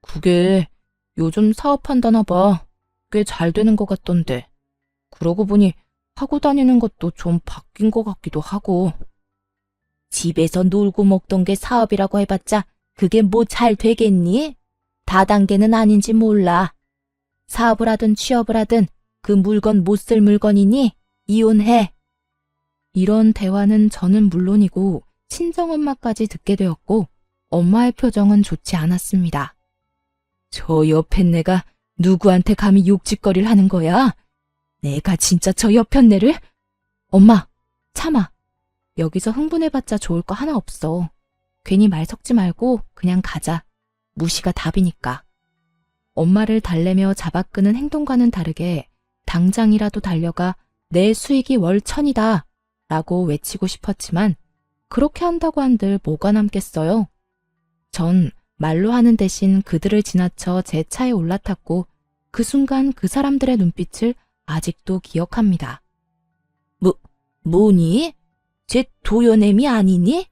그게 요즘 사업한다나 봐. 꽤 잘 되는 것 같던데. 그러고 보니 하고 다니는 것도 좀 바뀐 것 같기도 하고. 집에서 놀고 먹던 게 사업이라고 해봤자 그게 뭐 잘 되겠니? 다단계는 아닌지 몰라. 사업을 하든 취업을 하든 그 물건 못 쓸 물건이니 이혼해. 이런 대화는 저는 물론이고 친정엄마까지 듣게 되었고 엄마의 표정은 좋지 않았습니다. 저 옆엔내가 누구한테 감히 욕짓거리를 하는 거야? 내가 진짜 저 옆엔내를? 엄마, 참아. 여기서 흥분해봤자 좋을 거 하나 없어. 괜히 말 섞지 말고 그냥 가자. 무시가 답이니까. 엄마를 달래며 잡아끄는 행동과는 다르게 당장이라도 달려가 내 수익이 월 1,000이다 라고 외치고 싶었지만 그렇게 한다고 한들 뭐가 남겠어요? 전 말로 하는 대신 그들을 지나쳐 제 차에 올라탔고 그 순간 그 사람들의 눈빛을 아직도 기억합니다. 뭐니? 쟤 도연애미 아니니?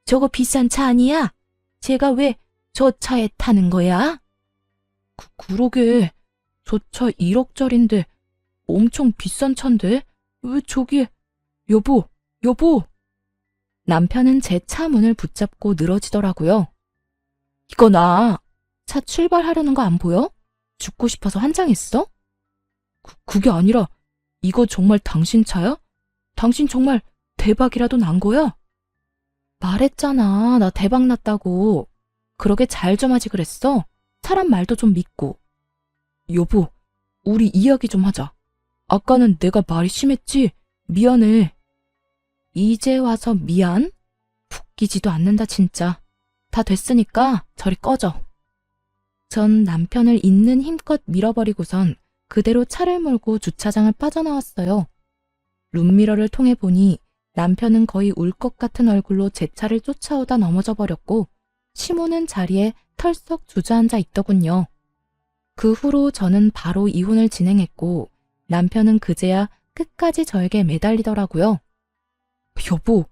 저거 비싼 차 아니야? 쟤가 왜 저 차에 타는 거야? 그러게. 저 차 1억짜린데 엄청 비싼 차인데 왜 저기에 여보. 남편은 제 차 문을 붙잡고 늘어지더라고요. 이거 나 차 출발하려는 거 안 보여? 죽고 싶어서 환장했어? 그게 아니라 이거 정말 당신 차야? 당신 정말 대박이라도 난 거야? 말했잖아. 나 대박 났다고. 그러게 잘 좀 하지 그랬어. 사람 말도 좀 믿고. 여보, 우리 이야기 좀 하자. 아까는 내가 말이 심했지? 미안해. 이제 와서 미안? 웃기지도 않는다 진짜. 다 됐으니까 저리 꺼져. 전 남편을 있는 힘껏 밀어버리고선 그대로 차를 몰고 주차장을 빠져나왔어요. 룸미러를 통해 보니 남편은 거의 울 것 같은 얼굴로 제 차를 쫓아오다 넘어져 버렸고 시모는 자리에 털썩 주저앉아 있더군요. 그 후로 저는 바로 이혼을 진행했고 남편은 그제야 끝까지 저에게 매달리더라고요. 여보,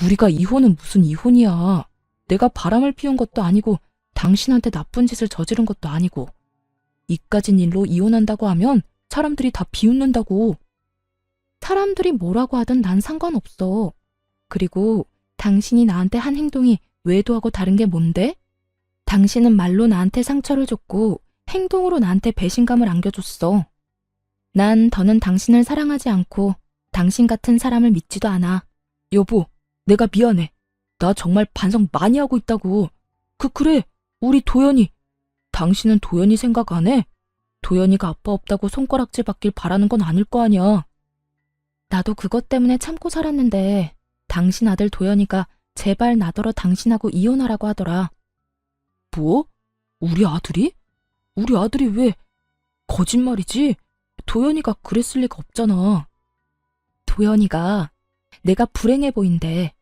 우리가 이혼은 무슨 이혼이야. 내가 바람을 피운 것도 아니고 당신한테 나쁜 짓을 저지른 것도 아니고 이까진 일로 이혼한다고 하면 사람들이 다 비웃는다고. 사람들이 뭐라고 하든 난 상관없어. 그리고 당신이 나한테 한 행동이 외도하고 다른 게 뭔데? 당신은 말로 나한테 상처를 줬고 행동으로 나한테 배신감을 안겨줬어. 난 더는 당신을 사랑하지 않고 당신 같은 사람을 믿지도 않아. 여보, 내가 미안해. 나 정말 반성 많이 하고 있다고. 그래, 우리 도연이. 당신은 도연이 생각 안 해? 도연이가 아빠 없다고 손가락질 받길 바라는 건 아닐 거 아니야. 나도 그것 때문에 참고 살았는데 당신 아들 도연이가 제발 나더러 당신하고 이혼하라고 하더라. 뭐? 우리 아들이? 우리 아들이 왜? 거짓말이지? 도연이가 그랬을 리가 없잖아. 도연이가 내가 불행해 보인대.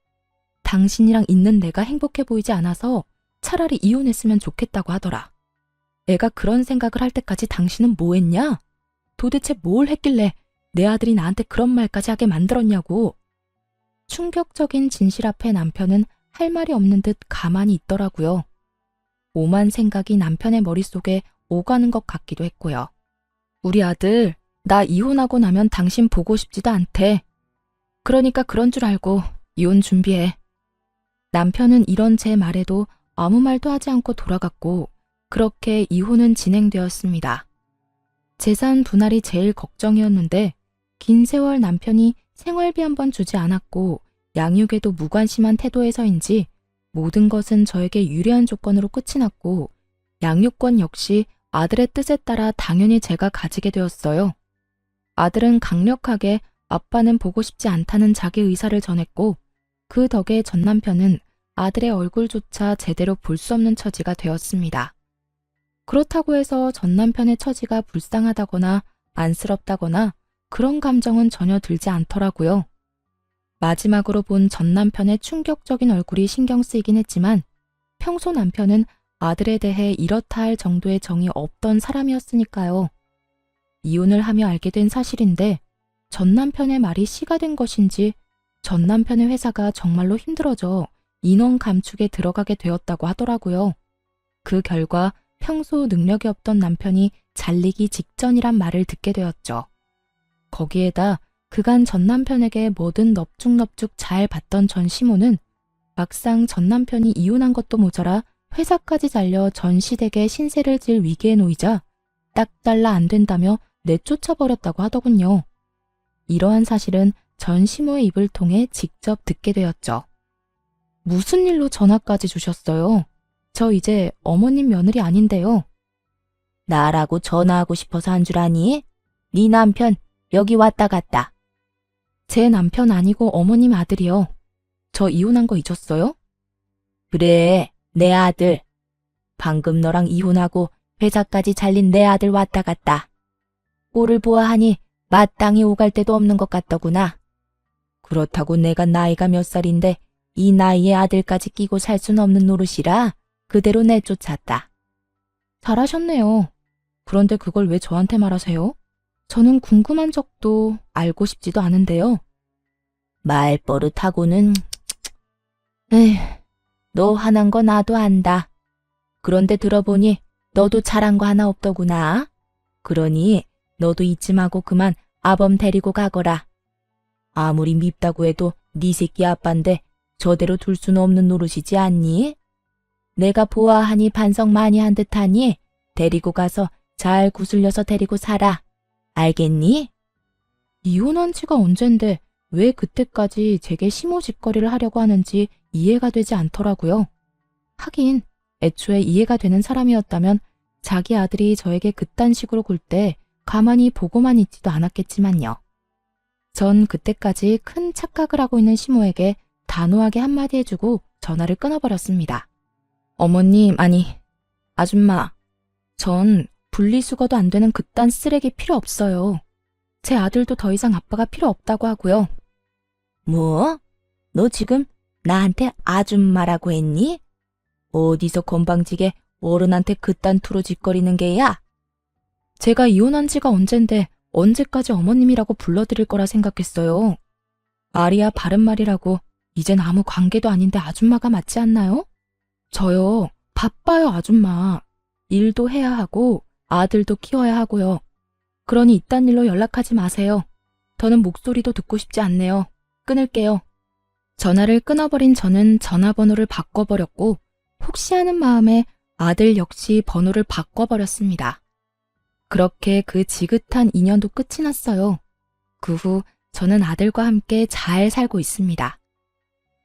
당신이랑 있는 내가 행복해 보이지 않아서 차라리 이혼했으면 좋겠다고 하더라. 애가 그런 생각을 할 때까지 당신은 뭐 했냐? 도대체 뭘 했길래 내 아들이 나한테 그런 말까지 하게 만들었냐고. 충격적인 진실 앞에 남편은 할 말이 없는 듯 가만히 있더라고요. 오만 생각이 남편의 머릿속에 오가는 것 같기도 했고요. 우리 아들, 나 이혼하고 나면 당신 보고 싶지도 않대. 그러니까 그런 줄 알고 이혼 준비해. 남편은 이런 제 말에도 아무 말도 하지 않고 돌아갔고 그렇게 이혼은 진행되었습니다. 재산 분할이 제일 걱정이었는데 긴 세월 남편이 생활비 한 번 주지 않았고 양육에도 무관심한 태도에서인지 모든 것은 저에게 유리한 조건으로 끝이 났고 양육권 역시 아들의 뜻에 따라 당연히 제가 가지게 되었어요. 아들은 강력하게 아빠는 보고 싶지 않다는 자기 의사를 전했고 그 덕에 전 남편은 아들의 얼굴조차 제대로 볼 수 없는 처지가 되었습니다. 그렇다고 해서 전 남편의 처지가 불쌍하다거나 안쓰럽다거나 그런 감정은 전혀 들지 않더라고요. 마지막으로 본 전 남편의 충격적인 얼굴이 신경 쓰이긴 했지만 평소 남편은 아들에 대해 이렇다 할 정도의 정이 없던 사람이었으니까요. 이혼을 하며 알게 된 사실인데 전 남편의 말이 씨가 된 것인지 전 남편의 회사가 정말로 힘들어져 인원 감축에 들어가게 되었다고 하더라고요. 그 결과 평소 능력이 없던 남편이 잘리기 직전이란 말을 듣게 되었죠. 거기에다 그간 전 남편에게 뭐든 넙죽넙죽 잘 받던 전 시모는 막상 전 남편이 이혼한 것도 모자라 회사까지 잘려 전 시댁에 신세를 질 위기에 놓이자 딱 달라 안 된다며 내쫓아버렸다고 하더군요. 이러한 사실은 전 시모의 입을 통해 직접 듣게 되었죠. 무슨 일로 전화까지 주셨어요? 저 이제 어머님 며느리 아닌데요. 나라고 전화하고 싶어서 한 줄 아니? 네 남편 여기 왔다 갔다. 제 남편 아니고 어머님 아들이요. 저 이혼한 거 잊었어요? 그래, 내 아들. 방금 너랑 이혼하고 회사까지 잘린 내 아들 왔다 갔다. 꼴을 보아하니 마땅히 오갈 데도 없는 것 같더구나. 그렇다고 내가 나이가 몇 살인데 이 나이에 아들까지 끼고 살 순 없는 노릇이라 그대로 내쫓았다. 잘하셨네요. 그런데 그걸 왜 저한테 말하세요? 저는 궁금한 적도 알고 싶지도 않은데요. 말버릇하고는... 에휴, 너 화난 거 나도 안다. 그런데 들어보니 너도 잘한 거 하나 없더구나. 그러니 너도 잊지 마고 그만 아범 데리고 가거라. 아무리 밉다고 해도 네 새끼 아빠인데 저대로 둘 수는 없는 노릇이지 않니? 내가 보아하니 반성 많이 한 듯하니 데리고 가서 잘 구슬려서 데리고 살아. 알겠니? 이혼한 지가 언젠데 왜 그때까지 제게 시모짓거리를 하려고 하는지 이해가 되지 않더라고요. 하긴 애초에 이해가 되는 사람이었다면 자기 아들이 저에게 그딴 식으로 굴 때 가만히 보고만 있지도 않았겠지만요. 전 그때까지 큰 착각을 하고 있는 시모에게 단호하게 한마디 해주고 전화를 끊어버렸습니다. 어머님, 아니, 아줌마, 전 분리수거도 안 되는 그딴 쓰레기 필요 없어요. 제 아들도 더 이상 아빠가 필요 없다고 하고요. 뭐? 너 지금 나한테 아줌마라고 했니? 어디서 건방지게 어른한테 그딴 투로 짓거리는 게야? 제가 이혼한 지가 언젠데 언제까지 어머님이라고 불러드릴 거라 생각했어요. 말이야 바른 말이라고 이젠 아무 관계도 아닌데 아줌마가 맞지 않나요? 저요, 바빠요 아줌마. 일도 해야 하고 아들도 키워야 하고요. 그러니 이딴 일로 연락하지 마세요. 더는 목소리도 듣고 싶지 않네요. 끊을게요. 전화를 끊어버린 저는 전화번호를 바꿔버렸고 혹시 하는 마음에 아들 역시 번호를 바꿔버렸습니다. 그렇게 그 지긋한 인연도 끝이 났어요. 그 후 저는 아들과 함께 잘 살고 있습니다.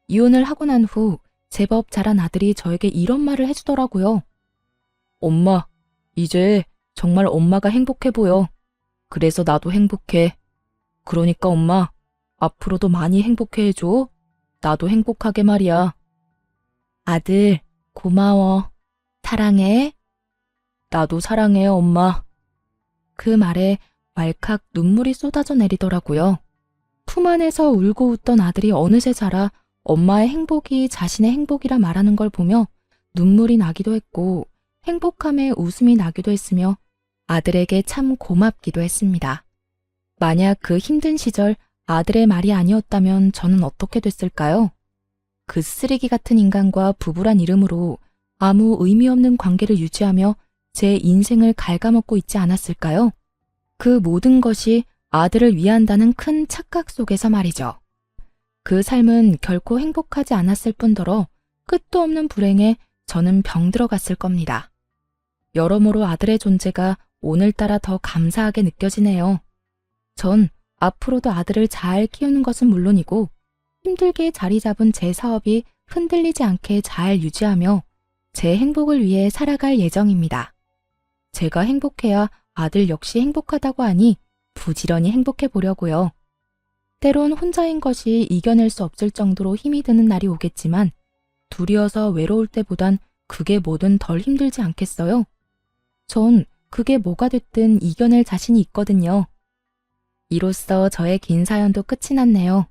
이혼을 하고 난 후 제법 자란 아들이 저에게 이런 말을 해주더라고요. 엄마, 이제 정말 엄마가 행복해 보여. 그래서 나도 행복해. 그러니까 엄마, 앞으로도 많이 행복해 해줘. 나도 행복하게 말이야. 아들, 고마워. 사랑해. 나도 사랑해, 엄마. 그 말에 왈칵 눈물이 쏟아져 내리더라고요. 품 안에서 울고 웃던 아들이 어느새 자라 엄마의 행복이 자신의 행복이라 말하는 걸 보며 눈물이 나기도 했고 행복함에 웃음이 나기도 했으며 아들에게 참 고맙기도 했습니다. 만약 그 힘든 시절 아들의 말이 아니었다면 저는 어떻게 됐을까요? 그 쓰레기 같은 인간과 부부란 이름으로 아무 의미 없는 관계를 유지하며 제 인생을 갉아먹고 있지 않았을까요? 그 모든 것이 아들을 위한다는 큰 착각 속에서 말이죠. 그 삶은 결코 행복하지 않았을 뿐더러 끝도 없는 불행에 저는 병들어갔을 겁니다. 여러모로 아들의 존재가 오늘따라 더 감사하게 느껴지네요. 전 앞으로도 아들을 잘 키우는 것은 물론이고 힘들게 자리 잡은 제 사업이 흔들리지 않게 잘 유지하며 제 행복을 위해 살아갈 예정입니다. 제가 행복해야 아들 역시 행복하다고 하니 부지런히 행복해 보려고요. 때론 혼자인 것이 이겨낼 수 없을 정도로 힘이 드는 날이 오겠지만 둘이어서 외로울 때보단 그게 뭐든 덜 힘들지 않겠어요? 전 그게 뭐가 됐든 이겨낼 자신이 있거든요. 이로써 저의 긴 사연도 끝이 났네요.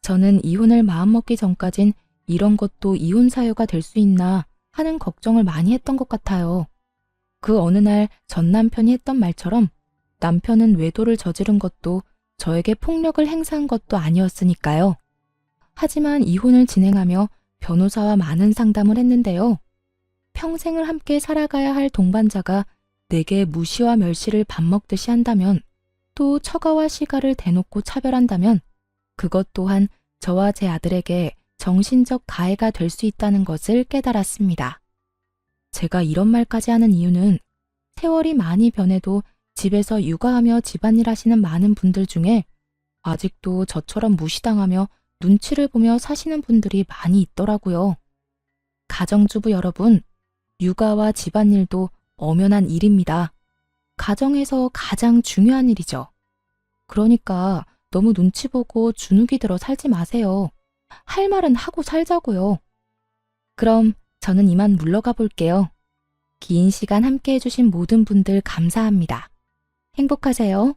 저는 이혼을 마음먹기 전까진 이런 것도 이혼 사유가 될 수 있나 하는 걱정을 많이 했던 것 같아요. 그 어느 날 전 남편이 했던 말처럼 남편은 외도를 저지른 것도 저에게 폭력을 행사한 것도 아니었으니까요. 하지만 이혼을 진행하며 변호사와 많은 상담을 했는데요. 평생을 함께 살아가야 할 동반자가 내게 무시와 멸시를 밥 먹듯이 한다면, 또 처가와 시가를 대놓고 차별한다면 그것 또한 저와 제 아들에게 정신적 가해가 될 수 있다는 것을 깨달았습니다. 제가 이런 말까지 하는 이유는 세월이 많이 변해도 집에서 육아하며 집안일 하시는 많은 분들 중에 아직도 저처럼 무시당하며 눈치를 보며 사시는 분들이 많이 있더라고요. 가정주부 여러분, 육아와 집안일도 엄연한 일입니다. 가정에서 가장 중요한 일이죠. 그러니까 너무 눈치 보고 주눅이 들어 살지 마세요. 할 말은 하고 살자고요. 그럼 저는 이만 물러가 볼게요. 긴 시간 함께 해주신 모든 분들 감사합니다. 행복하세요.